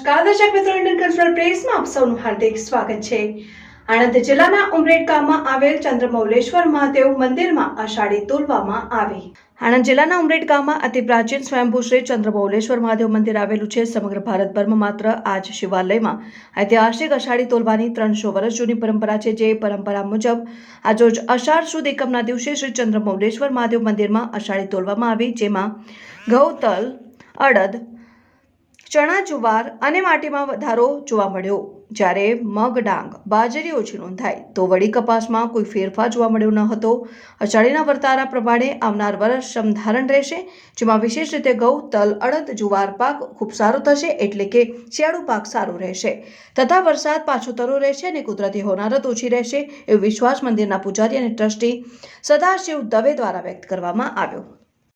નમસ્કાર દર્શક મિત્રો, ઇન્ડિયન કલ્ચરલ પ્રેસમાં આપ સૌનું હાર્દિક સ્વાગત છે। આણંદ જિલ્લાના ઉમરેઠ ગામમાં આવેલ ચંદ્રમૌલેશ્વર મહાદેવ મંદિરમાં આષાઢી તોલવામાં આવી। આણંદ જિલ્લાના ઉમરેઠ ગામમાં અતિ પ્રાચીન સ્વયંભૂ શ્રી ચંદ્રમૌલેશ્વર મહાદેવ મંદિર આવેલું છે। સમગ્ર ભારતભરમાં માત્ર આ જ શિવાલયમાં ઐતિહાસિક આષાઢી તોલવાની 300 વર્ષ જૂની પરંપરા છે। જે પરંપરા મુજબ આજરોજ અષાઢ સુદ એકમના દિવસે શ્રી ચંદ્રમૌલેશ્વર મહાદેવ મંદિરમાં આષાઢી તોલવામાં આવી, જેમાં ઘઉં, તલ, અડદ, ચણા, જુવાર અને માટીમાં વધારો જોવા મળ્યો। જ્યારે મગ, ડાંગ, બાજરી ઓછી નોંધાઈ તો વળી કપાસમાં કોઈ ફેરફાર જોવા મળ્યો ન હતો। અષાઢીના વર્તારા પ્રમાણે આવનાર વર્ષ સમધારણ રહેશે, જેમાં વિશેષ રીતે ઘઉં, તલ, અડદ, જુવાર પાક ખૂબ સારો થશે, એટલે કે શિયાળુ પાક સારો રહેશે તથા વરસાદ પાછોતરો રહેશે અને કુદરતી હોનારત ઓછી રહેશે, એવો વિશ્વાસ મંદિરના પૂજારી અને ટ્રસ્ટી સદાશિવ દવે દ્વારા વ્યક્ત કરવામાં આવ્યો।